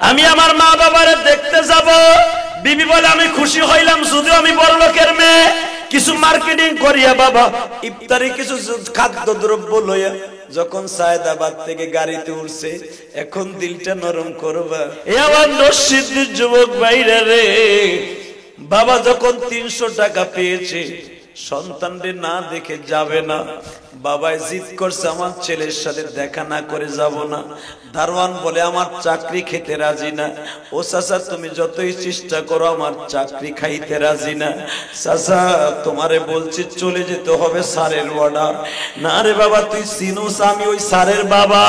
আমি আমার মা বাবারে দেখতে যাব। বিবি বলে আমি খুশি হইলাম যদিও আমি বড় লোকের মেয়ে, কিছু মার্কেটিং করিয়া বাবা ইফতারি কিছু খাদ্য দ্রব্য লইয়া যখন সায়েদাবাদ থেকে গাড়িতে উঠছে, এখন দিলটা নরম করবা। এ আমার নসিদ্দির যুবক ভাইরা রে, বাবা যখন 300 টাকা পেয়েছে সন্তানদের না দেখে যাবে না। বাবাই জিদ করছে আমার ছেলের সাথে দেখা না করে যাব না। দারোয়ান বলে আমার চাকরি খেতে রাজি না। ও চাচা তুমি যতই চেষ্টা করো আমার চাকরি খাইতে রাজি না। চাচা তোমারে বলছি চলে যেতে হবে, স্যারের অর্ডার। না রে বাবা তুই চিনোস আমি ওই স্যারের বাবা।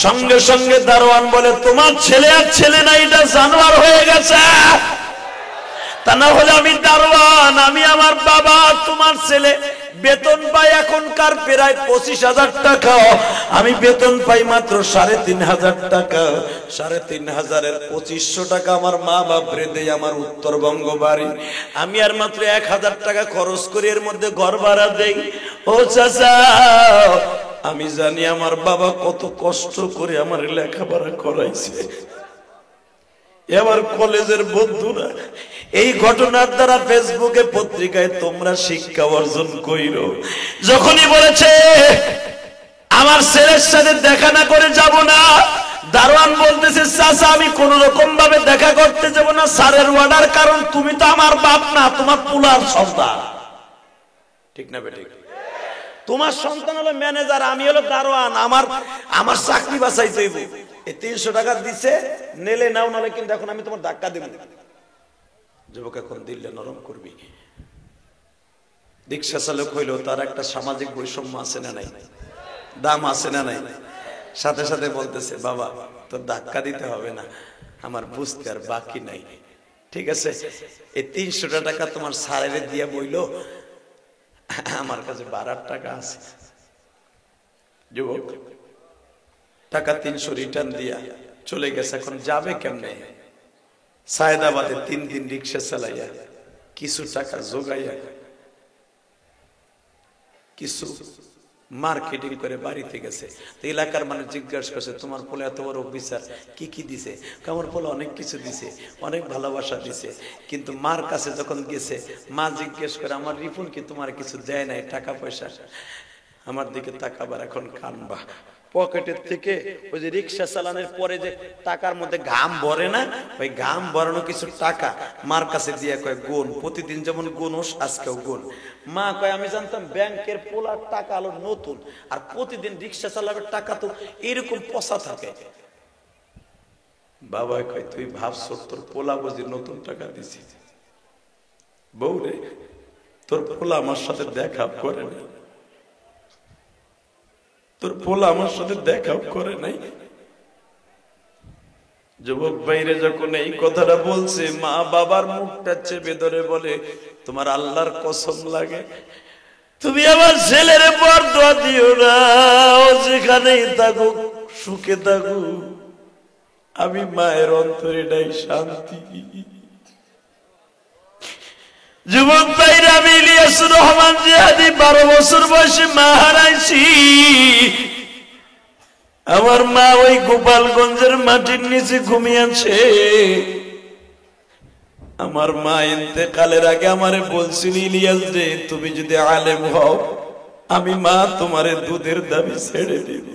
সঙ্গে সঙ্গে দারোয়ান বলে তোমার ছেলে আর ছেলে না, এটা জানোয়ার হয়ে গেছে। তা না হলে আমি দারোয়ান, আমি আমার বাবা। তোমার ছেলে বেতন পাই এখনকার প্রায় 25,000 টাকা, আমি বেতন পাই মাত্র 3,500 টাকা। 3,500-এর 2,500 টাকা আমার মা বাপরে দেয় আমার উত্তরবঙ্গ বাড়ি। আমি আর মাত্র 1,000 টাকা খরচ করি, এর মধ্যে ঘর ভাড়া দেই। ও চাচা আমি জানি আমার বাবা কত কষ্ট করে আমার লেখাপড়া করাইছে। এবার কলেজের বন্ধুরা এই ঘটনার দ্বারা ফেসবুকে পত্রিকায় তোমরা শিক্ষা অর্জন কইরো। যখনই বলেছে আমার ছেলের সাথে দেখা না করে যাব না, দারোয়ান বলতেছে চাচা আমি কোন রকম ভাবে দেখা করতে যাব না, স্যারের অর্ডার। কারণ তুমি তো আমার বাপ না, তোমার পুলার সন্তান। ঠিক না বেঠিক? তোমার সন্তান হলো ম্যানেজার, আমি হলো দারোয়ান। আমার চাকরি বাঁচাইতে হইব। এই 300 টাকা দিছে, নেলে নাও, নালে কিন্তু এখন আমি তোমার ধাক্কা দেব। যুবক এখন দিলে নরম করবি। রিক্সা চালক হইলেও তার একটা সামাজিক বৈষম্য আছে না নাই, দাম আছে না নাই। সাথে সাথে বলতেছে বাবা তোর ধাক্কা দিতে হবে না, আমার বুঝতে আর বাকি নাই। ঠিক আছে এই 300 টাকা তোমার স্যারের দিয়া বইলো, আমার কাছে 12 টাকা আছে। যুবক টাকা 300 রিটার্ন দিয়া চলে গেছে। এখন যাবে কেমনে? সায়েদাবাদে 3 দিন রিক্সা চালাইয়া কিছু টাকা জোগাইয়া কিছু মার্কেটিং করে বাড়িতে গেছে। তো এলাকার মানুষ জিজ্ঞাসা করছে তোমার পোলা এত বড় অফিসার কি কি দিছে? আমার পোলা অনেক কিছু দিছে, অনেক ভালোবাসা দিছে। কিন্তু মার কাছে যখন গেছে মা জিজ্ঞেস করে আমার রিপন কি তোমার কিছু দেয় নাই টাকা পয়সা? আমার দিকে তাকাবার এখন কানবা। পকেটের থেকে ওই যে রিক্সা চালানোর পরে যে টাকার মধ্যে ঘাম ভরে না, ওই ঘাম ভরানো কিছু টাকা মার কাছে দিয়ে কয় গুণ, প্রতিদিন যেমন গুণ আজকেও গুণ। মা কয় আমি জানতাম ব্যাংকের পোলার টাকা আলো নতুন, আর প্রতিদিন রিক্সা চালানোর টাকা তো এরকম পচা থাকে। বাবা কয় তুই ভাবছ তোর পোলা বুঝি নতুন টাকা দিছি? বউ রে তোর পোলা আমার সাথে দেখা করে না, তোর পোলা আমার সাথে দেখাও করে নাই। যুবক ভাইরে যখন এই কথাটা বলছে মা বাবার মুখটা চেপে ধরে বলে তোমার আল্লাহর কসম লাগে তুমি আমার ছেলের বরদোয়া দিও না, ও যেখানেই থাকুক সুখে থাকুক, আমি মায়ের অন্তরে নাই শান্তি। যুবক ভাইরা আমি ইলিয়াসুর রহমান জিহাদি 12 বছর বয়সে মা হারাইছি। আমার মা ওই গোপালগঞ্জের মাটির নিচে ঘুমিয়েছে। আমার মা ইন্তেকালের আগে আমারে বলছিল ইলিয়াস রে তুমি যদি আলেম হও আমি মা তোমারে দুধের দাবি ছেড়ে দিব।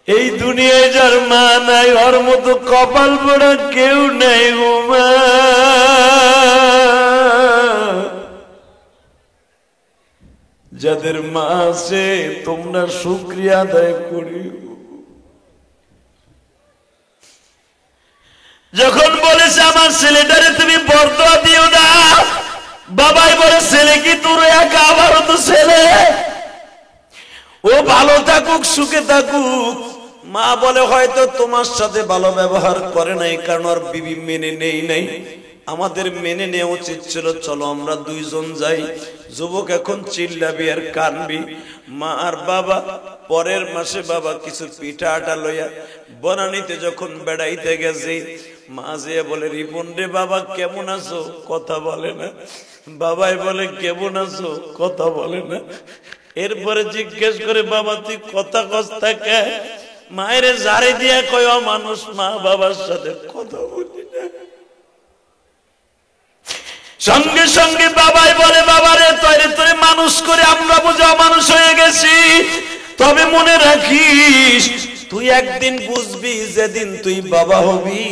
এই দুনিয়ায় যার মা নাই ওর মতো কপাল পোড়া কেউ নাই গো মা। যাদের মা আছে তোমরা শুকরিয়া আদায় করিও। যখন বলেছে আমার ছেলেটারে তুমি বরদোয়া দিও না, বাবাই বলে ছেলে কি তোর একা? আমারও তো ছেলে, ও ভালো থাকুক সুখে থাকুক। মা বলে হয়তো তোমার সাথে ভালো ব্যবহার করে নাই কারণ ওর বিবি মেনে নেই নাই, আমাদের মেনে নেওয়া উচিত ছিল, চলো আমরা দুইজন যাই। যুবক এখন চিল্লাবি আর কানবি। মা আর বাবা পরের মাসে বাবা কিছু পিঠা আটা লইয়া বনানীতে যখন বেড়াইতে গেছে, মা যে বলে রিপন রে বাবা কেমন আছো? কথা বলে না। বাবাই বলে কেমন আছো? কথা বলে না। এরপরে জিজ্ঞেস করে বাবা তুই কথা কস থাকে? মায়ের জারে দিয়ে কয় মানুষ মা বাবার সাথে কথা বলি না। সঙ্গে সঙ্গে বাবাই বলে বাবারে তৈরি তোরে মানুষ করে আমরা বুঝে অমানুষ হয়ে গেছি, তবে মনে রাখিস তুই একদিন বুঝবি যেদিন তুই বাবা হবি।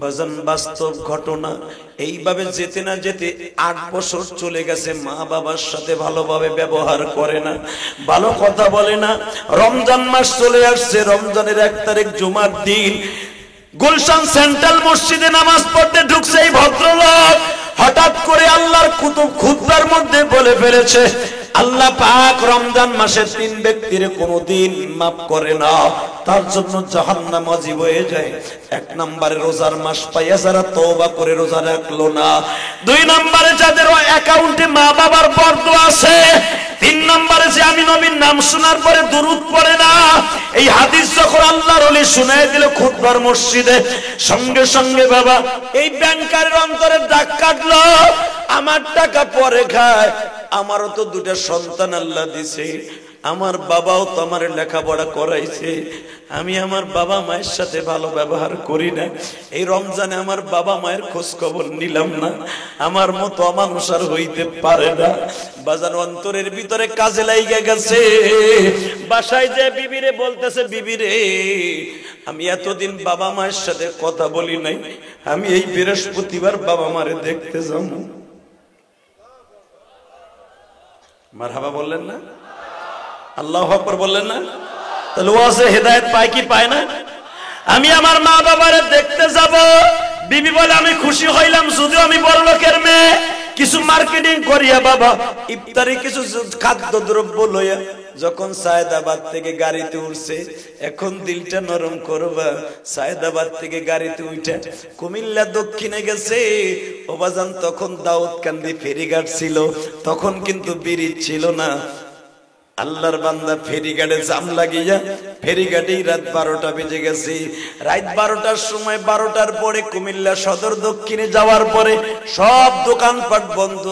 বাজান বাস্তব ঘটনা। এইভাবে যেতে না যেতে 8 বছর চলে গেছে, মা বাবার সাথে ভালোভাবে ব্যবহার করে না, ভালো কথা বলে না। রমজান মাস চলে আসছে, রমজানের 1 তারিখ জুমার দিন গুলশান সেন্ট্রাল মসজিদে নামাজ পড়তে ঢুকছে এই ভদ্রলোক। হঠাৎ করে আল্লাহর কুতুব খুতবার মধ্যে বলে ফেলেছে, আল্লাহ পাক রমজান মাসে 3 ব্যক্তির কোনদিন মাফ করে না, তার জন্য জাহান্নাম ওয়াজিব হয়ে যায়। 1 নম্বরে রোজার মাস পাইয়া যারা তওবা করে রোজা রাখলো না, 2 নম্বরে যাদের অ্যাকাউন্টে মা বাবার বরদোয়া আছে, 3 নম্বরে যে আমি নবীর নাম শোনার পরে দুরূদ পড়ে না। এই হাদিস যখন আল্লাহর ওলি শুনায় দিল খুতবার মসজিদে, সঙ্গে সঙ্গে বাবা এই ব্যাংকারের অন্তরে দাগ কাটলো, আমার টাকা পরে খায়, আমারও তো 2টা সন্তান আল্লাহ দিছে, আমার বাবাও তো আমার লেখাপড়া করাইছে, আমি আমার বাবা মায়ের সাথে ভালো ব্যবহার করি না, এই রমজানে আমার বাবা মায়ের খোঁজ খবর নিলাম না, আমার মতো অমানুষ আর হইতে পারে না। বাজার অন্তরের ভিতরে কাজে লাইগা গেছে। বাসায় যে বিবিরে বলতেছে, বিবিরে আমি এতদিন বাবা মায়ের সাথে কথা বলি নাই, আমি এই বৃহস্পতিবার বাবা মারে দেখতে যাবো। মারহাবা বললেন না? আল্লাহু আকবার বললেন না? তাহলে ওয়াজে হেদায়েত পায় কি পায় না? আমি আমার মা বাবারে দেখতে যাব। বিবি বলে আমি খুশি হইলাম যদিও আমি বড় লোকের মেয়ে, কিছু মার্কেটিং করিয়া বাবা ইফতারি কিছু খাদ্য দ্রব্য লইয়া যখন সায়েদাবাদ থেকে গাড়িতে উঠছে, এখন দিলটা নরম করবা, সায়েদাবাদ থেকে গাড়িতে উঠে কুমিল্লা দক্ষিণে গেছে। ওবাজান তখন দাউদকান্দি ফেরিঘাট ছিল, তখন কিন্তু ব্রিজ ছিল না। আল্লাহর বান্দা ফেরিঘাটে জাম লাগিয়া ফেরিঘাটেই রাত 12টা বেজে গেছে। রাত 12টার সময় 12টার পরে কুমিল্লা সদর দক্ষিণে যাওয়ার পরে সব দোকানপাট বন্ধ,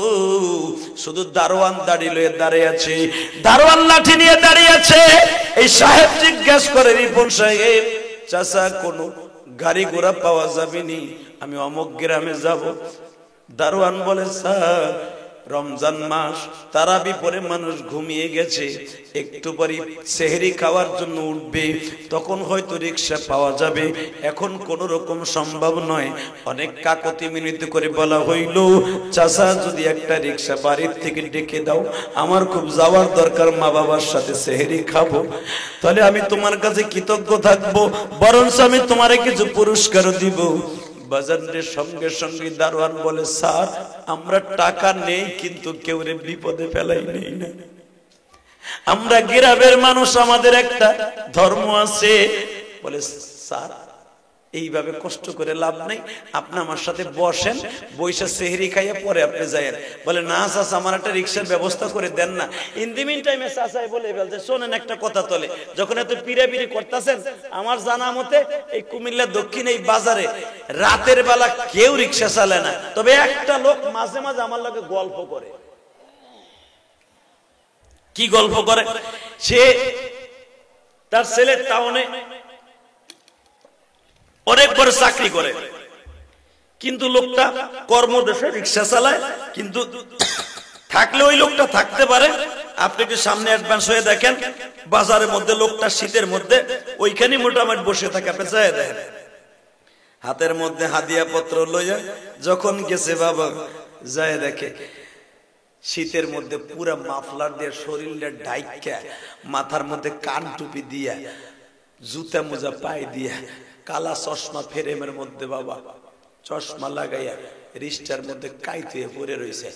শুধু দারোয়ান দাড়ি লয়ে দাঁড়িয়ে আছে, দারোয়ান লাঠি নিয়ে দাঁড়িয়ে আছে। এই সাহেব জিজ্ঞাসা করে, রিপন সাহেব চাচা কোন গাড়ি ঘোড়া পাওয়া যাবে নি, আমি অমুক গ্রামে যাব। দারোয়ান বলে, স্যার রমজান মাস, তারাবি পরে মানুষ ঘুমিয়ে গেছে, একটু পরে সেহরি খাওয়ার জন্য উঠবে, তখন হয়তো রিক্সা পাওয়া যাবে, এখন কোন রকম সম্ভব নয়। অনেক কাকতি মিনতি করে বলা হইল, চাচা যদি একটা রিক্সা বাড়ির থেকে ডেকে দাও, আমার খুব যাওয়ার দরকার, মা বাবার সাথে সেহরি খাবো, তাহলে আমি তোমার কাছে কৃতজ্ঞ থাকবো, বরঞ্চ আমি তোমারে কিছু পুরস্কার দিব। বাজারের সঙ্গে সঙ্গে দারোয়ান বলে, স্যার আমরা টাকা নেই কিন্তু কেউ বিপদে ফেলাই নেই না, আমরা গ্রামের মানুষ, আমাদের একটা ধর্ম আছে। বলে, স্যার এইভাবে কষ্ট করে লাভ নেই, আপনি আমার সাথে বসেন, বৈশা সেহরি খাইয়া পরে আপনি যায়েন। বলে, না চাচা আমার একটা রিক্সার ব্যবস্থা করে দেন না। ইন দি মিন টাইমে চাচাই বলে ফেলছে, শোনেন একটা কথা তলে, যখন এত পিড়াপিড়ি করতেছেন, আমার জানা মতে এই কুমিল্লা দক্ষিণ এই বাজারে রাতের বেলা কেউ রিক্সা চালায় না, তবে একটা লোক মাঝে মাঝে আমার লগে গল্প করে। কি গল্প করে? সে তার ছেলে টাউনে অনেক বড় চাকরি করে, কিন্তু লোকটা কর্মদেশে রিক্সা চালায়, কিন্তু থাকলে ওই লোকটা থাকতে পারে। আপনি একটু সামনে অ্যাডভান্স হয়ে দেখেন, বাজারের মধ্যে লোকটা শীতের মধ্যে ওইখানে মোটামুটি বসে থাকে, আপনি চাই দেখেন, হাতের মধ্যে হাদিয়া পত্র লইয়া যখন গেছে বাবা যায় দেখে শীতের মধ্যে পুরা মাফলার দিয়ে শরীরটা ঢাইকা, মাথার মধ্যে কান টুপি দিয়া, জুতা মোজা পায়ে দিয়া, কালা চশমা ফ্রেমের মধ্যে বাবা চশমা লাগাইয়া রিস্টার মধ্যে কাইতে পড়ে রয়েছে।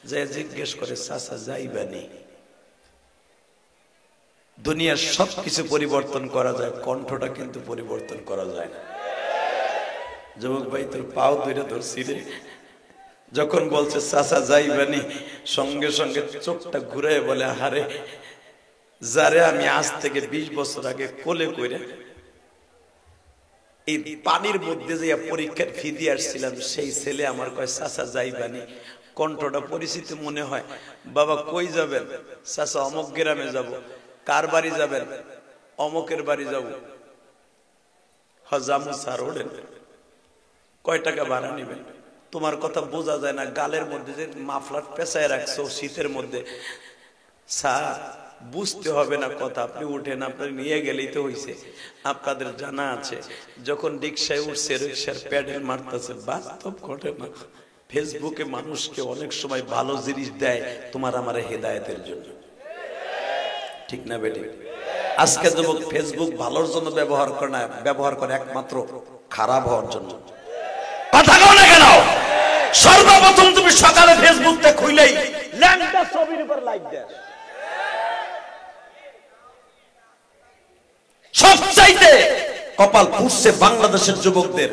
যে জিজ্ঞেস করে, চাচা যাইবানি? দুনিয়ার সবকিছু পরিবর্তন করা যায়, কণ্ঠটা কিন্তু পরিবর্তন করা যায় না। যুবক ভাই তোর পাও ধরে ধরছি রে, যখন বলছে চাচা যাইবানি, সঙ্গে সঙ্গে চোখটা ঘুরে বলে, হারে যারে আমি আজ থেকে 20 বছর আগে কোলে কইরা এই পানির মধ্যে যে পরীক্ষার ফি দিয়ে আসছিলাম, সেই ছেলে আমার কয় চাচা যাইবানি। কণ্ঠটা পরিচিত মনে হয়। বাবা কই যাবেন? চাচা অমুক গ্রামে যাব। কার বাড়ি যাবেন? অমকের বাড়ি যাব, হাজামু স্যার ওঠেন, কয় টাকা ভাড়া নিবেন? তোমার কথা বোঝা যায় না, গালের মধ্যে যে মাফলার পেঁচায় রাখছো শীতের মধ্যে। স্যার বুঝতে হবে না কথা, আপনি উঠেন, আপনার নিয়ে গেলেই তো হয়েছে। আপনাদের জানা আছে যখন রিক্সায় উঠছে রিক্সার প্যাডেল মারতেছে, বাস্তব ঘটনা। ফেসবুকে মানুষকে অনেক সময় ভালো জিনিস দেয় তোমার আমার হেদায়েতের জন্য, ঠিক না বেটি? আজকে যুবক ফেসবুক ভালোর জন্য ব্যবহার করে না, ব্যবহার করে একমাত্র খারাপ হওয়ার জন্য। কথা কও না কেন? সর্বপ্রথম তুমি সকালে ফেসবুকটা খুইলেই ল্যাংটা ছবির উপর লাইক দাও। সবচাইতে কপাল পুড়ছে বাংলাদেশের যুবকদের।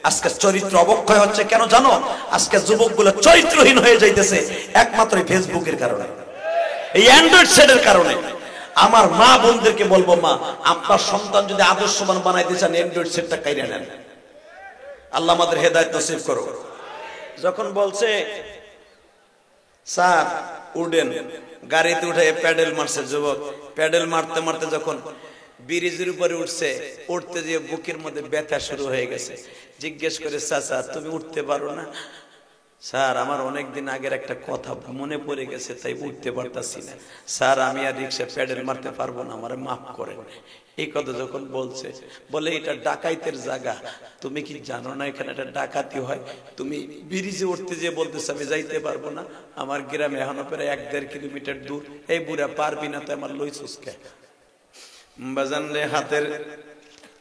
আজকে চরিত্র অবক্ষয় হচ্ছে কেন জানো? আজকে যুবকগুলো চরিত্রহীন হয়ে যাইতেছে একমাত্র ফেসবুকের কারণে, এই অ্যান্ড্রয়েড সেটের কারণে। আমার মা বোনদেরকে বলবো, মা আপনার সন্তান যদি আদর্শবান বানাইতে চান অ্যান্ড্রয়েড সেটটা কাইরা নেন। আল্লাহ আমাদের হেদায়েত নসিব করো। যখন বলছে স্যার উঠেন, গাড়িতে উঠে প্যাডেল মারছে যুবক, প্যাডেল মারতে মারতে যখন ব্রিজের উপরে উঠছে, উঠতে গিয়ে বুকের মধ্যে ব্যথা শুরু হয়ে গেছে। জিজ্ঞেস করে, চাচা তুমি উঠতে পারো না? স্যার আমার অনেকদিন আগের একটা কথা মনে পড়ে গেছে, তাই উঠতে পারতাছি না। স্যার আমি আর রিক্সা প্যাডেল মারতে পারবো না, আমারে মাফ করেন। এই কথা যখন বলছে, বলে এটা ডাকাইতের জায়গা, তুমি কি জানো না এখানে একটা ডাকাতি হয়? তুমি ব্রিজে উঠতে যে বলতেছে আমি যাইতে পারবো না, আমার গ্রামে এখনো প্রায় 1-1.5 কিলোমিটার দূর। এই বুড়া পারবি না তো আমার লইছুসকে বাজানলে হাতের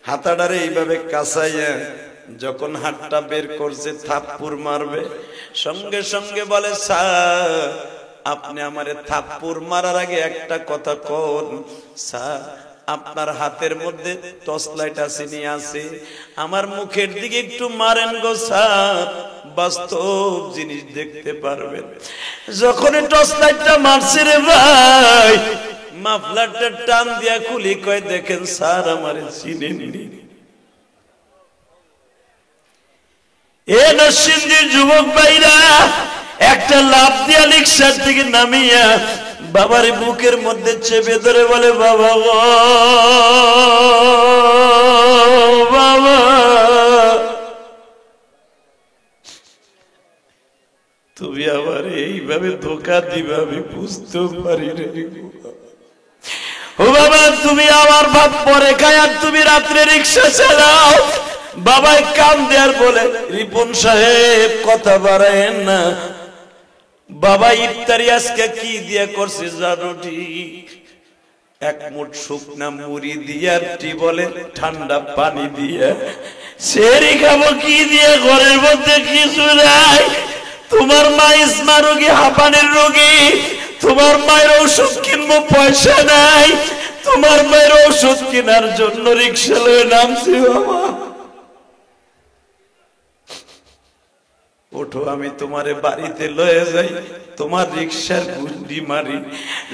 হাতাডারে এইভাবে কাছাইয়া যখন হাতটা বের করছে থাপ্পড় মারবে, সঙ্গে সঙ্গে বলে স্যার আপনি আমারে থাপ্পড় মারার আগে একটা কথা কোন। স্যার আপনার হাতের মধ্যে টর্চ লাইট আছে নিয়ে আছে, আমার মুখের দিকে একটু মারেন গো স্যার, বাস্তব জিনিস দেখতে পারবেন। যখন টর্চ লাইটটা মারছে রে ভাই, মাফলারটা টান দিয়া খুলি, কয় দেখেন স্যার আমারে চিনেননি। এ নরসিংদীর যুবক ভাইরা একটা লাফ দিয়া রিকশার থেকে নামিয়া বাবার বুকের মধ্যে চেপে ধরে বলে, বাবা গো বাবা, তুমি আবার এইভাবে ধোকা দিবা আমি বুঝতেও পারি রে। ও বাবা তুমি আমার ভাত পরে খায় আর তুমি রাত্রে রিক্সা চালাও। বাবাই কাম দেয়ার বলে, রিপন সাহেব কথা বাড়ায়েন না, বাবা ইফতারি আজকে কি দিয়া করছে জানো? ঠিক এক মুঠ শুকনা মুড়ি দিয়া বলে ঠান্ডা পানি দিয়া। সেরি খাবো কি দিয়ে, ঘরের মধ্যে কিছু নাই। তোমার মা ইসমা রোগী, হাঁপানির রোগী, তোমার মায়ের ঔষধ কিনবো পয়সা নাই, তোমার মায়ের ঔষধ কেনার জন্য রিক্সা লয়ে নামছি। বাবা ওঠো, আমি তোমারে বাড়িতে লয়ে যাই, তোমার রিক্সার গুন্ডি মারি।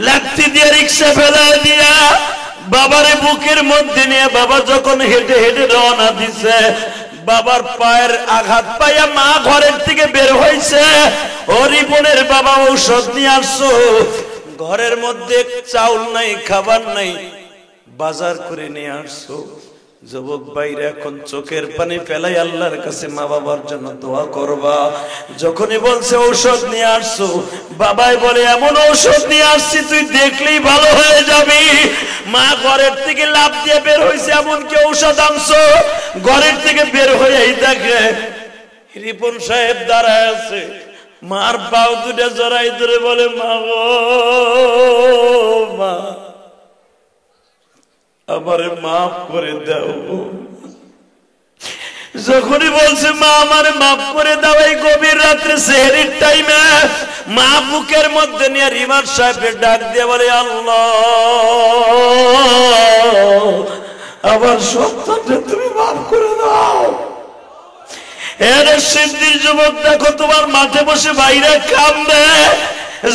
লাঠি দিয়ে রিক্সা ফেলায় দিয়া বাবারে বুকের মধ্যে নিয়ে বাবা যখন হেঁটে হেঁটে রওনা দিছে, বাবার পায়ের আঘাত পাইয়া মা ঘরের থেকে বের হয়েছে। ও রিপনের বাবা ঔষধ নিয়ে আসছো, ঘরের মধ্যে চাউল নাই, খাবার নাই, বাজার করে নিয়ে আসছো। যুবক ভাইরা এখন চোখের পানি ফেলাই আল্লাহর কাছে মা বাবার জন্য দোয়া করবা। যখনই বলছে ঔষধ নিয়ে আসছো, বাবাই বলে এমন ঔষধ নিয়ে আসছি তুই দেখলেই ভালো হয়ে যাবি। মা ঘরের থেকে লাফ দিয়ে বের হয়েছে, এমনকি ঔষধ আনছো, ঘরের থেকে বের হয়েই দেখে রিপন সাহেব দাঁড়ায় আছে। মার পাও দুটা জড়াই ধরে বলে, মা গো মা, আমারে মাফ করে দাও। যখনই বলছে মা আমারে মাফ করে দাও, এই গভীর রাত্রে সেহরির টাইমে মা বুকের মধ্যে নিয়ে রিমার সাহেবের ডাক দিয়ে বলে, আল্লাহ আমার সন্তানকে তুমি মাফ করে দাও। এর সিদ্ধির যুবক দেখো তোমার মাঠে বসে বাইরে কান্দে।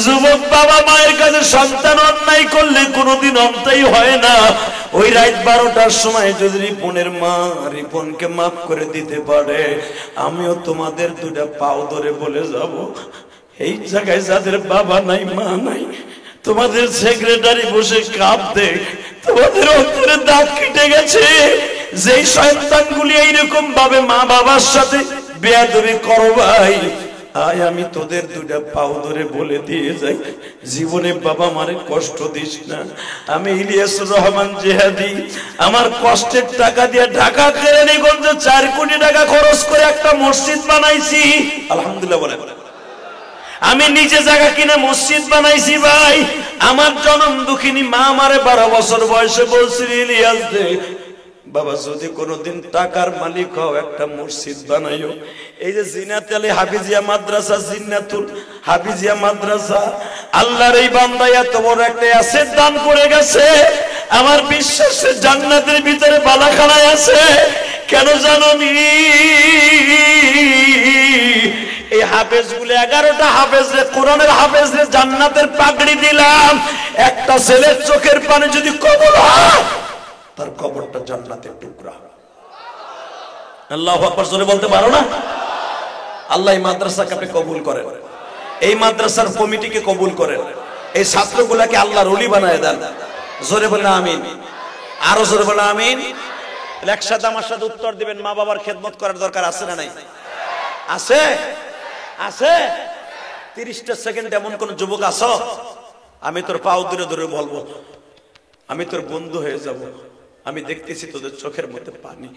যুবক বাবা মায়ের কাছে সন্তান অন্যায় করলে কোনোদিন অন্যায় হয় না। ওই রাত 12টার সময় যদি রিপনের মা রিপনকে মাফ করে দিতে পারে, আমিও তোমাদের দুটা পাও ধরে বলে যাব, এই জায়গায় যাদের বাবা নাই মা নাই, তোমাদের সেক্রেটারি বসে কাঁদতে, তোমাদের অন্তরে দাগ কেটে গেছে। যেই শয়তানগুলি এইরকম ভাবে মা বাবার সাথে বেয়াদবি করো ভাই, আয় আমি তোদের দুটা পাও ধরে বলে দিয়ে যাই, জীবনে বাবা মারে কষ্ট দিস না। আমি ইলিয়াসুর রহমান জিহাদি আমার কষ্টের টাকা দিয়ে ঢাকা কেরানীগঞ্জে 4 কোটি টাকা খরচ করে একটা মসজিদ বানাইছি, আলহামদুলিল্লাহ বলে। আমি নিজে জায়গা কিনে মসজিদ বানাইছি ভাই। আমার জনম দুঃখিনী মা আমারে 12 বছর বয়সে বলছিল, ইলিয়াস দে বাবা যদি কোনোদিন টাকার মালিক হও একটা মসজিদ বানাইও। এই যে জিনাত আলী হাফিজিয়া মাদ্রাসা, জিন্নাতুল হাফিজিয়া মাদ্রাসা, আল্লাহর এই বান্দা এত বড় একটা অ্যাসেট দান করে গেছে। আমার বিশ্বাস জান্নাতের ভিতরে বালাখানায় আছে। কেন জানোনি? এই হাফেজ গুলো 11টা হাফেজ রে, কোরআনের হাফেজ রে জান্নাতের পাগড়ি দিলাম। একটা ছেলের চোখের পানি যদি কবুল হয়, তার কবরটা জান্নাতের টুকরা। আল্লাহু আকবার জোরে বলতে পারো না? আল্লাহ এই মাদ্রাসাকে আপনি কবুল করেন, এই মাদ্রাসার কমিটিকে কবুল করেন, এই ছাত্রগুলাকে আল্লাহর ওলি বানায় দেন। জোরে বলেন আমিন, আরো জোরে বলেন আমিন। একসাথে আমার সাথে উত্তর দিবেন, মা বাবার খেদমত করার দরকার আছে না নাই? আছে, আছে। 30টা সেকেন্ড এমন কোন যুবক আছো, আমি তোর পাও ধরে ধরে বলবো, আমি তোর বন্ধু হয়ে যাব। আমি দেখতেছি তোদের চোখের মধ্যে পানি।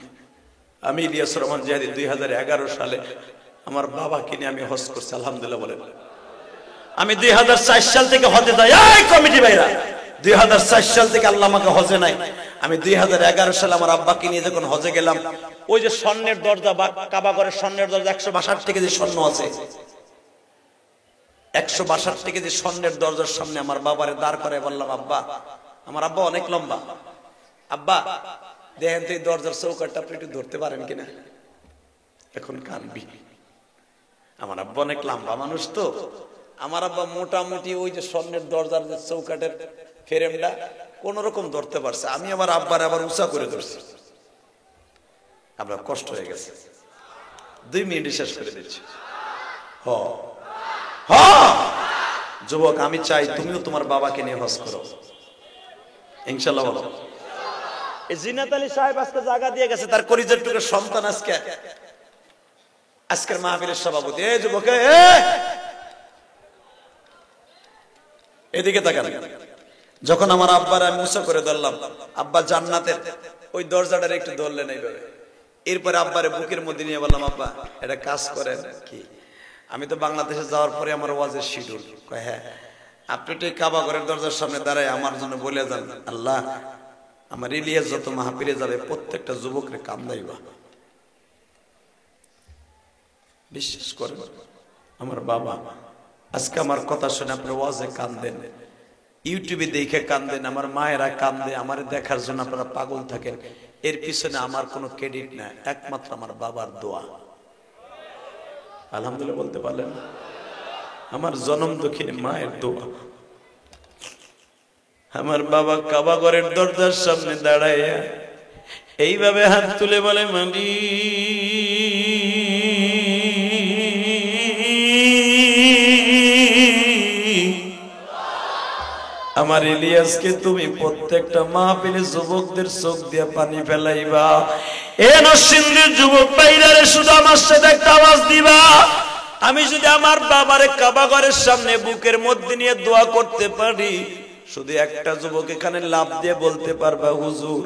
আমি ইলিয়াস রহমান জিহাদি 2011 সালে আমার বাবাকে নিয়ে আমি হজ করছি, আলহামদুলিল্লাহ বলেন। আমি 2004 সাল থেকে হজে যাই। এই কমিটি ভাইরা, 2004 সাল থেকে আল্লাহ আমাকে হজে নাই। আমি 2011 সালে আমার আব্বাকে নিয়ে যখন হজে গেলাম, ওই যে স্বর্ণের দরজা বা কাবা ঘরের স্বর্ণের দরজা 162 কেজি স্বর্ণ আছে, 162 কেজি স্বর্ণের দরজার সামনে আমার বাবারে দাঁড় করে বললাম, আব্বা, আমার আব্বা অনেক লম্বা, আব্বা দেখেন তো এই দরজার চৌকাঠটা আপনি একটু ধরতে পারেন কিনা। এখন কানবি, আমার আব্বা অনেক লম্বা মানুষ তো। আমার আব্বা মোটামুটি ওই যে স্বর্ণের দরজার যে চৌকাঠের ফ্রেমটা কোন রকম ধরতে পারছে। আমি আমার আব্বার আবার উঁচা করে ধরছি, আপনার কষ্ট হয়ে গেছে। 2 মিনিট শেষ করে দিচ্ছি। হ হ যুবক, আমি চাই তুমিও তোমার বাবাকে নিয়ে হজ করো, ইনশাআল্লাহ বলো। এই জিনাত আলী সাহেব আজকে জায়গা দিয়ে গেছে, তার কলিজার টুকরা সন্তান আজকের মাহফিলের সভাপতি। এই যুবক, এদিকে তাকান। যখন আমার আব্বার আমি উঁচা করে ধরলাম, আব্বা জান্নাতের ওই দরজাটার একটু ধরলেন এইভাবে। এরপরে আব্বারে বুকের মধ্যে নিয়ে বললাম, আব্বা এটা কাজ করেন কি? আমি তো বাংলাদেশে যাওয়ার পরে আমার ওয়াজের শিডিউল। কয় হ্যাঁ, আপনি তো কাবা ঘরের দরজার সামনে দাঁড়ায় আমার জন্য বলে যান, আল্লাহ আমার ইলিয়াস যত মাহফিলে যাবে প্রত্যেকটা যুবকরে কান্দাইবা। বিশ্বাস করেন আমার বাবা আজকে আমার কথা শুনে আপনি ওয়াজে কান্দেন, ইউটিউবে দেখে কান্দেন, আমার মায়েরা কান্দে, আমার দেখার জন্য আপনারা পাগল থাকেন। এর পিছনে আমার কোনো ক্রেডিট না, একমাত্র আমার বাবার দোয়া। আলহামদুলিল্লাহ বলতে পারলেন? আমার জনম দুঃখিনী মায়ের দোয়া। আমার বাবা কাবা ঘরের দরজার সামনে দাঁড়ায় এইভাবে হাত তুলে বলে, মালি আমার ইলিয়াসকে তুমি প্রত্যেকটা মাহফিলে যুবকদের চোখ দিয়ে পানি ফেলাইবা। এ নরসিংদীর যুবক ভাইরারে শুধু আমার সাথে একটা আওয়াজ দিবা। আমি যদি আমার বাবারে কাবা ঘরের সামনে বুকের মধ্যে নিয়ে দোয়া করতে পারি, শুধু একটা যুবক এখানে লাভ দিয়ে বলতে পারবা, হুজুর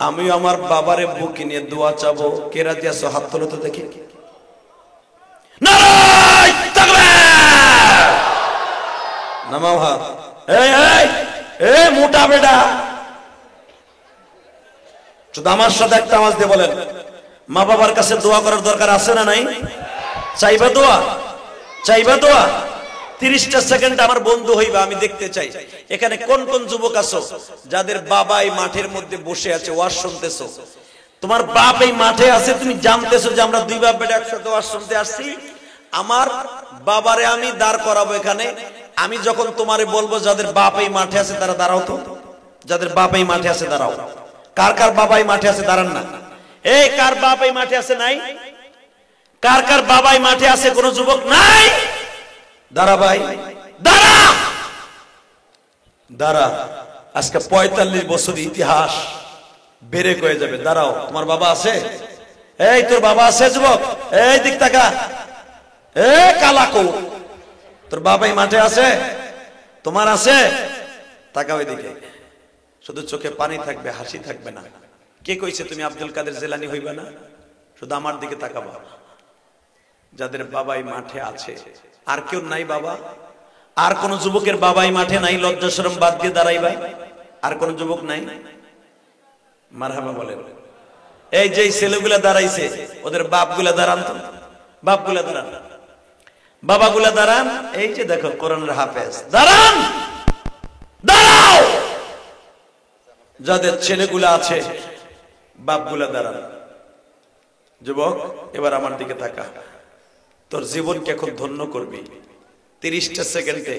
আমি আমার বাবারে বুকে নিয়ে দোয়া চাবো। কে রাজি আছো? হাত তোলো তো দেখি। নারায়ে তাকবীর, নামাও হাত। এই এই এই মোটা বেটা, শুধু আমার সাথে একটা আওয়াজ দিয়ে বলেন, মা বাবার কাছে দোয়া করার দরকার আছে না নাই? চাইবা দোয়া? চাইবা দোয়া? 30টা সেকেন্ড আমার বন্ধু হইবা, আমি দেখতে চাই এখানে কোন কোন যুবক আছো যাদের বাবা এই মাঠের মধ্যে বসে আছে, ওয়াজ শুনতেছো। তোমার বাপ এই মাঠে আছে, তুমি জানতেছো যে আমরা 2 বাপ বেটা একসাথে ওয়াজ শুনতে আসছি। আমার বাবারে আমি দাঁড় করাবো এখানে। আমি যখন তোমারে বলবো যাদের বাপ এই মাঠে আছে তারা দাঁড়াও তো, যাদের বাপ এই মাঠে আছে দাঁড়াও। কার কার বাবা এই মাঠে আছে দাঁড়ান না। এই কার বাপ এই মাঠে আছে? নাই। কার কার বাবা এই মাঠে আছে? কোন যুবক নাই? দাঁড়া ভাই, দাঁড়া দাঁড়া। আজকে ৪৫ বছর ইতিহাস বেড়ে হয়ে যাবে। দাঁড়াও, তোমার বাবা আছে? এই তোর বাবা আছে যুবক? এই দিক তাকা, এ কালাকো, তোর বাবাই মাঠে আছে? তোমার আছে? তাকা ওইদিকে, শুধু চোখে পানি থাকবে, হাসি থাকবে না। কে কইছে তুমি আব্দুল কাদের জিলানী হইবা না? শুধু আমার দিকে তাকাবা। যাদের বাবাই মাঠে আছে, আর কেউ নাই বাবা? আর কোন যুবকের বাবাই মাঠে নাই? লজ্জা শরম বাদ দিয়ে দাঁড়াইবা। আর কোন যুবক নাই? মারহাবা বলেন। এই যে ছেলেগুলা দাঁড়াইছে, ওদের বাপগুলা দাঁড়ান তো, বাপগুলা দাঁড়ান, বাবাগুলা দাঁড়ান। এই যে দেখো কোরআনের হাফেজ, দাঁড়ান, দাঁড়াও। যাদের ছেলেগুলা আছে, বাপগুলা দাঁড়ান। যুবক, এবার আমার দিকে তাকা। তোর জীবনকে এখন ধন্য করবি। 30টা সেকেন্ডে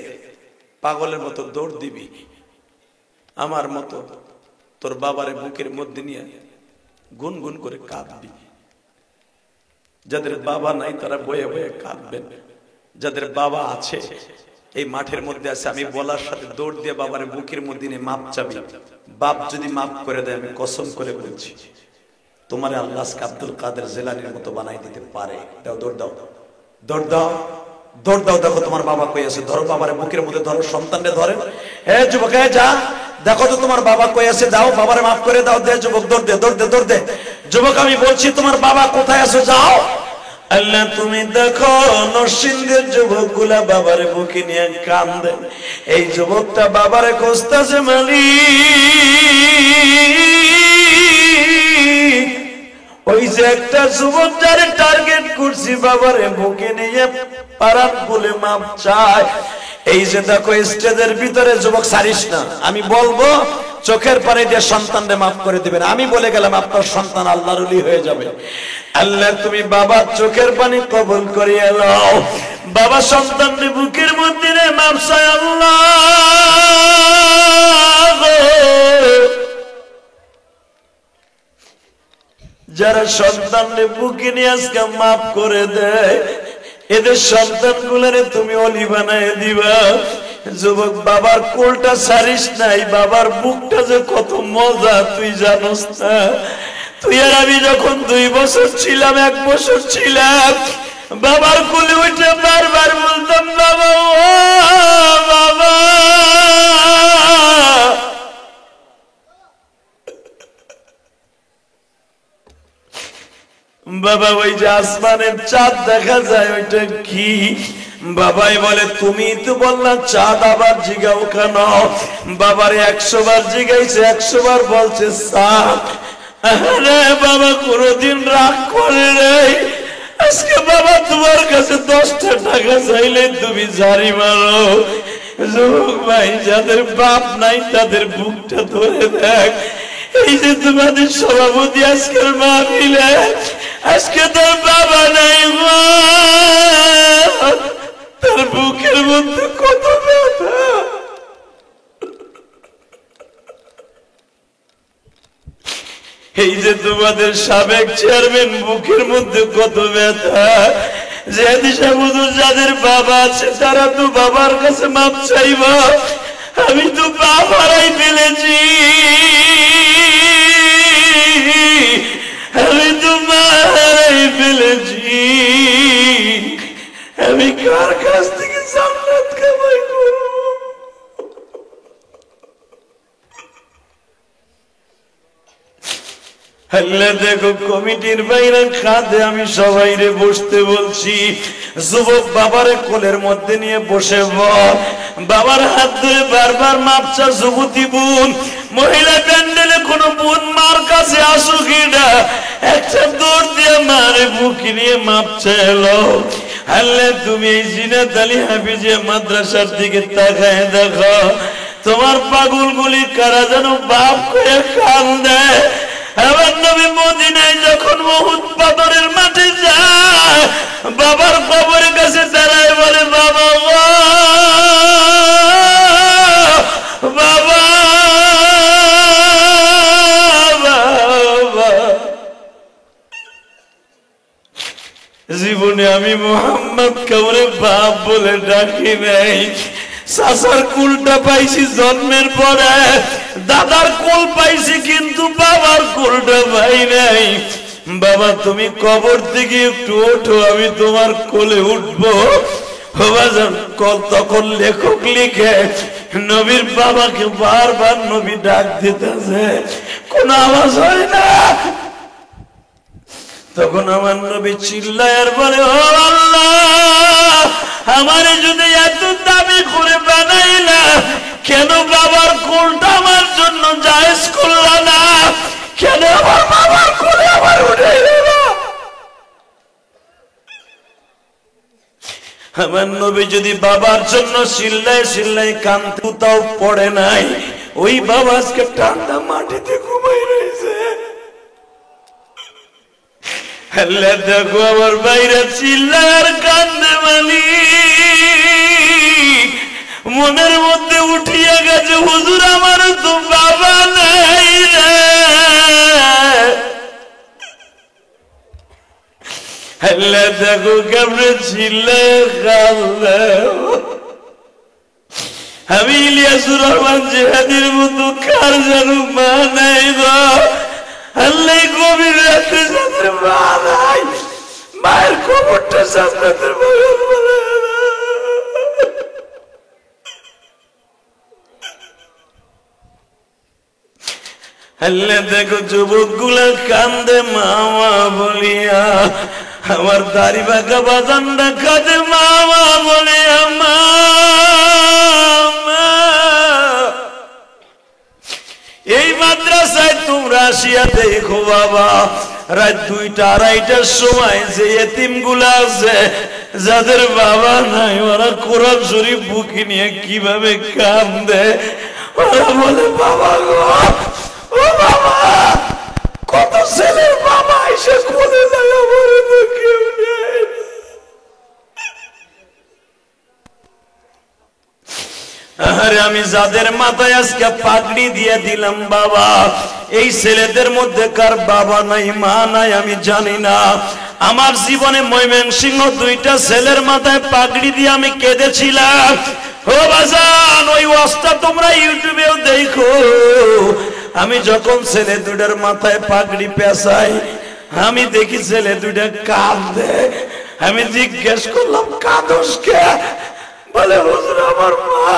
পাগলের মতো দৌড় দিবি, আমার মতো তোর বাবারে বুকের মধ্যে নিয়ে গুনগুন করে কাঁদবি। যাদের বাবা নাই তারা বয়ে বয়ে কাঁদবেন। যাদের বাবা আছে, এই মাঠের মধ্যে আছে, আমি বলার সাথে দৌড় দিয়ে বাবারে বুকের মধ্যে নিয়ে মাপ চাবি। বাপ যদি মাপ করে দেয়, আমি কসম করে বলছি, তোমার আল্লাহ আব্দুল কাদের জিলানীর মতো বানাই দিতে পারে। দাও, দৌড় দাও, দৌড় দাও, দৌড় দাও। দেখো তোমার বাবা কই আছে, ধরো বাবারে বুকের মধ্যে ধরো, সন্তানরে ধরেন। হে যুবক, যা দেখো তো তোমার বাবা কই আছে, দাও বাবারে মাফ করে দাও। দে যুবক, দৌড় দে, দৌড় দে, দৌড় দে। যুবক, আমি বলছি তোমার বাবা কোথায় আছে, যাও। আল্লাহ তুমি দেখো নরসিংদীর যুবকগুলা বাবারে বুকে নিয়ে কান্দে। এই যুবকটা বাবারে খুঁজতেছে, মালিক ওই যে একটা যুবক যারে টার্গেট করছি, বাবারে বুকে নিয়ে পারান বলে মাপ চায়। এই যে দেখো স্টেজের ভিতরে, যুবক ছাড়িস না, আমি বলবো চোখের পানি দিয়ে সন্তানরে মাফ করে দিবেন। আমি বলে গেলাম আপনার সন্তান আল্লাহর ওলি হয়ে যাবে। আল্লাহ তুমি বাবার চোখের পানি কবুল করিয়ে নাও। বাবা সন্তানরে বুকের মধ্যে মাপ চায়। আল্লাহ, যারা সন্তানরে বুকে নিয়ে আজকে মাফ করে দেয়, এদের সন্তান গুলারে তুমি অলি বানায় দিবা। যুবক, বাবার কোলটা ছাড়িস নাই, বাবার বুকটা যে কত মজা তুই জানোস না। তুই আর আমি যখন 2 বছর ছিলাম, 1 বছর ছিলাম, বাবার কোলে উঠে বারবার বলতাম, বাবা ও বাবা। বাবা ওই যে আসমানের চাঁদ দেখা যায়, ওইটা কি? বাবাই বলে, তুমি তো বললা চাঁদ, আবার জিগাও কেন? বাবারে 100 বার জিগাইছে, 100 বার বলছে চাঁদ। আরে বাবা কোনদিন রাগ করে রে। আজকে বাবা তোমার কাছে 10টা টাকা চাইলে তুমি জারি মারো। যুবক ভাই, যাদের বাপ নাই তাদের বুকটা ধরে দেখ। এই যে তোমাদের সভাপতি আজকের মাহফিলে, আজকে তোর বাবা নাই, তার বুকের মধ্যে কত ব্যথা। এই যে তোমাদের সাবেক চেয়ারম্যান, বুকের মধ্যে কত ব্যথা। যে দিশা হুজুর যাদের বাবা আছে, তারা তো বাবার কাছে মাপ চাইব। আমি তো বাপ হারাই ফেলেছি, আমি তো মা হারাই ফেলেছি। আমি কার কাছ থেকে জান্নাত কামাই করব? আল্লাহ দেখো কমিটির বাইরে খাদে আমি সবাই রে বসতে বলছি। যুবক বাবারে কোলের মধ্যে নিয়ে বসে বল, বাবার হাত ধরে বারবার মাপচা যুবতী বোন, মহিলা প্যান্ডেলে কোন বোন মার কাছে আসুক না, একটা দৌড় দিয়ে মারে বুকে নিয়ে মাপচা এলো। আল্লাহ তুমি এই জিনাত আলী হাফিজিয়া মাদ্রাসার দিকে তাকায় দেখো, তোমার পাগলগুলি কারা যেন বাপ করে কান দেয়। আমার নবী মদিনায় যখন উহুদ পাথরের মাঠে যায়, বাবার কবরের কাছে দাঁড়ায় বলে, বাবা বাবা বাবা। জীবনে আমি মুহাম্মদ কাউরে বাপ বলে ডাকি নাই। চাচার কুলটা পাইছি জন্মের পরে, দাদার কোল পাইছি কিন্তু বাবার কোলটা পাই নাই। বাবা তুমি কবর থেকে একটু ওঠো, আমি তোমার কোলে উঠবো। তখন লেখক লিখে নবীর বাবাকে বারবার নবী ডাক দিতেছে, কোন আওয়াজ হয় না। তখন আমার নবী চিল্লায় আর বলে, ও আল্লাহ, আমারে যদি এত দামি করে বানাইলা, কেন বাবার কোলটা আমার জন্য জায়েজ করলা না? কেন আমার বাবার কোলে আমার উঠাইলে না? আমার নবী যদি বাবার জন্য চিল্লায় চিল্লায় কাঁদতে, তাও পড়ে নাই, ওই বাবা আজকে ঠান্ডা মাটিতে ঘুমাই রয়েছে। আল্লাহ দেখো আমার বাইরে চিল্লায় আর কান্দে, মালিক মনের মধ্যে উঠিয়া গেছে, হুজুর আমার তো বাবা নাই রে। আল্লাহ দেখো কেমনে চিল্লায় কান্দে। আমি ইলিয়াসুর রহমান জিহাদির মতো কার যেন মা নাই গো। আল্লাহ গভীর রাতে যাদের মা নাই, মায়ের খবরটা জান্নাতের বাগান বলে। আল্লাহ দেখো যুবক গুলা কান্দে মামা বলিয়া, আমার দাড়ি বাঁকা বাজানটা কাঁদে মামা বলিয়া। মা এই মাদ্রাসায় তোমরা আসিয়া দেখো বাবা, রাত 2টা 2:30টার সময় যে এতিম গুলা আছে, যাদের বাবা নাই, ওরা কোরআন শরীফ বুকে নিয়ে কিভাবে কান্দে। ওরা বলে, বাবা গো, ও বাবা, কত ছেলের বাবা এসে কোলে যায়, আমার তো কেউ নেই। আরে আমি যাদের মাথায় আজকে পাগড়ি দিয়ে দিলাম বাবা, এই ছেলেদের মধ্যে কার বাবা নাই মা নাই আমি জানি না। আমার জীবনে ময়মনসিংহ 2টা ছেলের মাথায় পাগড়ি দিয়ে আমি কেঁদেছিলাম। ও বাজান, ওই ওয়াজটা তোমরা ইউটিউবেও দেখো। আমি যখন ছেলে 2টার মাথায় পাগড়ি পেঁচাই, আমি দেখি ছেলে 2টা কাঁদে। আমি জিজ্ঞেস করলাম, কাঁদোস কে? বলে, হুজুর আমার মা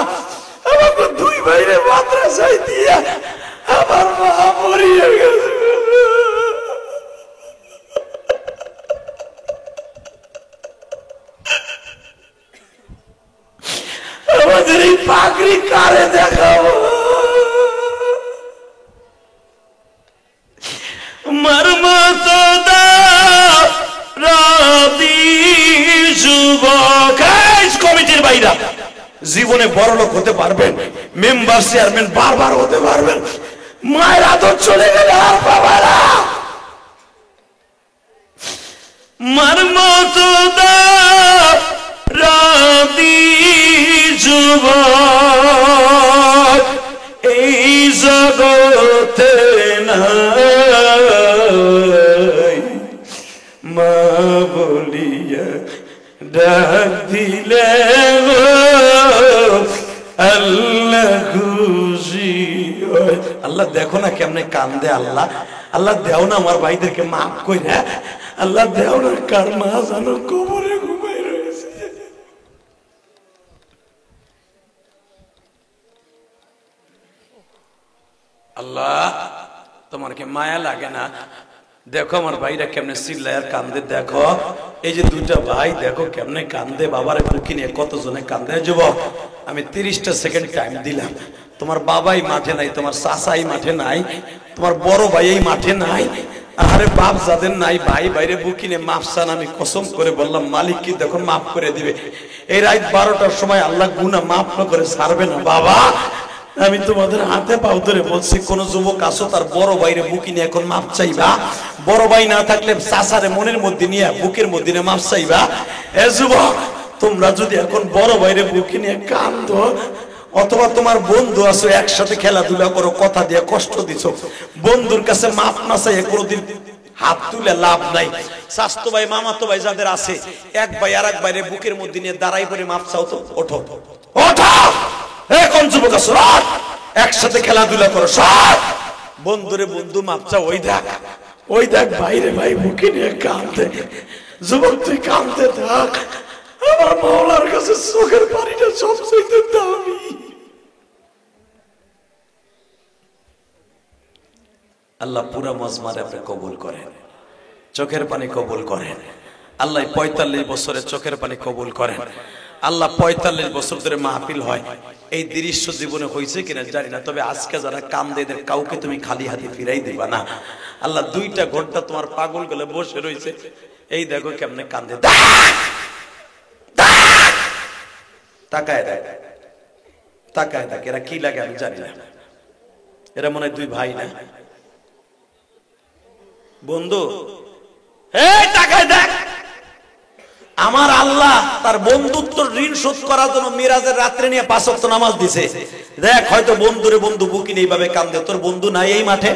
আমাকে 2 ভাইরে মাদ্রাসায় দিয়া আমার মা মরিয়া গেছে। আমাদের এই পাগড়ি কারে দেখাবো? মর্মতো রাতি যুবক কমিটির বাইরা জীবনে বড় লোক হতে পারবেন, মেম্বার চেয়ারম্যান বারবার হতে পারবেন, মায়ের আদর চলে গেলে আর পাবে না। মর্মতো রাতি যুবক এই জগতে নাই, মা বলিয়া ডাক দিলে আল্লাহ খুশি হয়। আল্লাহ দেখো না কেমনে কান্দে। আল্লাহ, আল্লাহ দেও না আমার ভাইদেরকে মাফ কইরা। আল্লাহ দেও না কার মা জানো কবরে ঘুমাই রয়েছে। আল্লাহ তোমার কি মায়া লাগে না? দেখো আমার ভাইরা কেমনে চিল্লায় আর কান্দে। দেখো এই যে 2টা ভাই, দেখো কেমনে কান্দে, বাবারে বুকে নিয়ে কতজনে কান্দে। যুবক, আমি 30টা সেকেন্ড টাইম দিলাম। তোমার বাবাই মাঠে নাই, তোমার চাচাই মাঠে নাই, তোমার বড় ভাই এই মাঠে নাই। আরে বাপ যাদের নাই, ভাই বাইরে বুকে নিয়ে মাফ চান। আমি কসম করে বললাম, মালিক কি দেখো মাফ করে দিবে। এই রাত 12টার সময় আল্লাহ গুনাহ মাফ করে ছাড়বে না। বাবা আমি তোমাদের হাতে পাও ধরে বলছি, কোন যুবক আসো তার বড় ভাইরে বুকে নিয়ে এখন মাপ চাইবা। বড় ভাই না থাকলে চাচারে মনের মধ্যে নিয়ে বুকের মধ্যে নিয়ে মাপ চাইবা। এ যুবক, তোমরা যদি এখন বড় ভাইরে বুকে নিয়ে কান্দো, অথবা তোমার বন্ধু আছো, একসাথে খেলাধুলা করো, কথা দিয়ে কষ্ট দিছো, বন্ধুর কাছে মাপ না চাইয়ে কোনোদিন হাত তুলে লাভ নাই। স্বাস্থ্য ভাই, মামাতো ভাই যাদের আছে, এক ভাই আর এক ভাইরে বুকের মধ্যে নিয়ে দাঁড়াই করে মাপ চাও তো। ওঠো ওঠো, কোন যুবক আছো? একসাথে খেলাধুলা করো সব। বন্ধুরে বন্ধু মাপচা, ওই দেখ ভাইরে ভাই মুখে নিয়ে কাঁদতে। যুবক তুই কাঁদতে থাক, আমার মাওলার কাছে চোখের পানিটা সবচেয়ে দামি। আল্লাহ পুরা মজমারে আপনি কবুল করেন, চোখের পানি কবুল করেন। আল্লাহ 45 বছরের চোখের পানি কবুল করেন। আল্লাহ 45 বছর ধরে মাহফিল হয়, এই দৃশ্য জীবনে হয়েছে কিনা জানি না, তবে আজকে যারা কান্দে এদের কাউকে তুমি খালি হাতে ফিরাই দিবা না। আল্লাহ 2টা ঘন্টা তোমার পাগল গলে বসে রয়েছে, এই দেখো কেমনে কান্দে। তাকায় দেখ, তাকায় দেখ, এরা কি লাগে আমি জানি না। এরা মনে হয় 2 ভাই না বন্ধু। এই তাকায় দেখ, আমার আল্লাহ তার বন্ধুত্ব ঋণ শোধ করার জন্য মিরাজের রাত্রে নিয়ে 5 ওয়াক্ত নামাজ দিছে। দেখ হয়তো বন্ধুরে বন্ধু বুকি নেই ভাবে কান্দে, তোর বন্ধু নাই এই মাঠে,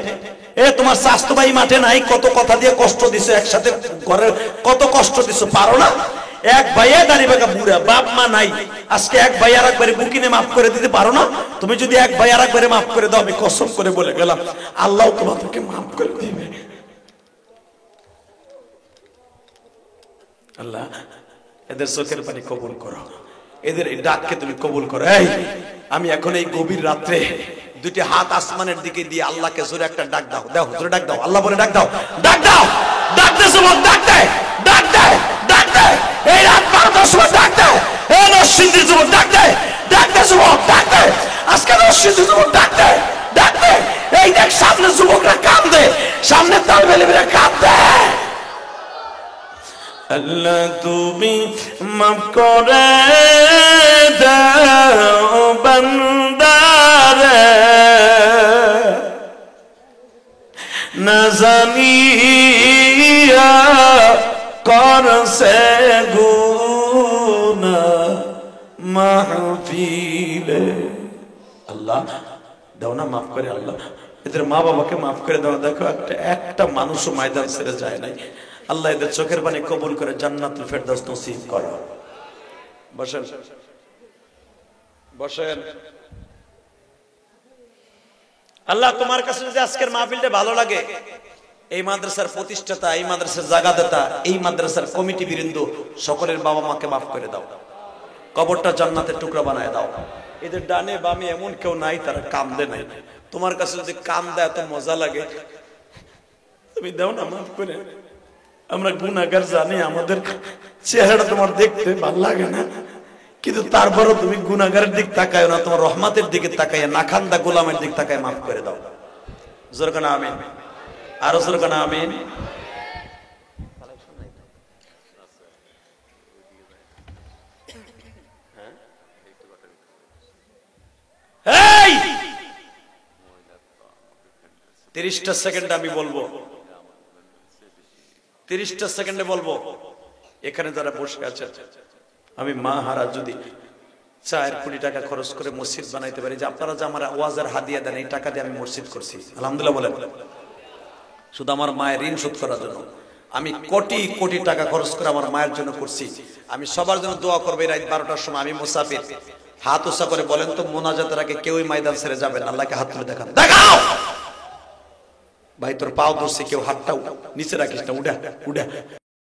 তোমার স্বাস্থ্য ভাই মাঠে নাই, কত কথা দিয়ে কষ্ট দিছো, একসাথে ঘরের কত কষ্ট দিছো, পারো না? এক ভাইয়া দাঁড়িয়ে বাঁকা বুড়া, বাপ মা নাই, আজকে এক ভাই আর একবারে বুকিনে মাফ করে দিতে পারো না? তুমি যদি এক ভাই আর একবারে মাফ করে দাও, আমি কসম করে বলে গেলাম আল্লাহ তোমাদেরকে মাফ করে দিবে। আল্লাহ এদের চোখের পানি কবুল করো, এদের এই ডাককে তুমি কবুল করো। এই আমি এখন এই গভীর রাত্রে 2টি হাত আসমানের দিকে দিয়ে আল্লাহকে জোরে একটা ডাক দাও, দাও জোরে ডাক দাও, আল্লাহ বলে ডাক দাও, ডাক দাও, ডাক দে যুবক, ডাক দে, ডাক দে, ডাক দে, এই রাত 12টার সময় ডাক দে, এই নরসিংদীর যুবক ডাক দে, ডাক দে যুবক, ডাক দে, আজকে নরসিংদীর যুবক ডাক দে, ডাক দে। এই দেখ সামনে যুবকরা কাঁদে, সামনে তালবেলিরা কাঁদে। আল্লাহ তুমি মাফ করে দাও বান্দারে, না জানিয়া করছে গুনাহ মাহফিলে। আল্লাহ দাও না মাফ করে, আল্লাহ এদের মা বাবাকে মাফ করে দাও। দেখো একটা মানুষও ময়দান ছেড়ে যায় নাই। আল্লাহ এদের চোখের পানি কবুল করে জান্নাতুল ফেরদাউস নসিব করো। বসেন বসেন। আল্লাহ তোমার কাছে যদি আজকের মাহফিলটা ভালো লাগে, এই মাদ্রাসার প্রতিষ্ঠাতা, এই মাদ্রাসার জাগাদাতা, এই মাদ্রাসার কমিটি বৃন্দ সকলের বাবা মাকে মাফ করে দাও, কবরটা জান্নাতের টুকরা বানায় দাও। এদের ডানে বামে এমন কেউ নাই তারা কান্দে নাই, তোমার কাছে যদি কান্দে এত মজা লাগে তুমি দাও না মাফ করে। আমরা গুনাহগার জানি, আমাদের চেহারাটা তোমার দেখতে ভালো লাগে না, কিন্তু তারপরও তুমি গুনাহগারের দিক তাকায় না, তোমার রহমতের দিকে তাকায়, নাখান্দা গোলামের দিক তাকায় মাফ করে দাও। জোরে কানা আমিন, আরো জোরে কানা আমিন। এই 30টা সেকেন্ড আমি বলবো, 30টা সেকেন্ডে বলবো। এখানে যারা বসে আছেন, আমি মা হারা যদি 4 কোটি টাকা খরচ করে মসজিদ বানাইতে পারি, যে আপনারা যে আমার ওয়াজের হাদিয়া দেন, এই টাকা দিয়ে আমি মসজিদ করছি আলহামদুলিল্লাহ বলেন। শুধু আমার মায়ের ঋণ শোধ করার জন্য আমি কোটি কোটি টাকা খরচ করে আমার মায়ের জন্য করছি। আমি সবার জন্য দোয়া করবো। রাত 12টার সময় আমি মুসাফির, হাত উঁচা করে বলেন তো মোনাজাতের আগে কেউই ময়দান ছেড়ে যাবেন? আল্লাহকে হাত তুলে দেখান, দেখাও ভাই তোর পাও ধরছে, কেউ হাতটা নিচে রাখিস না, উঠা উঠা।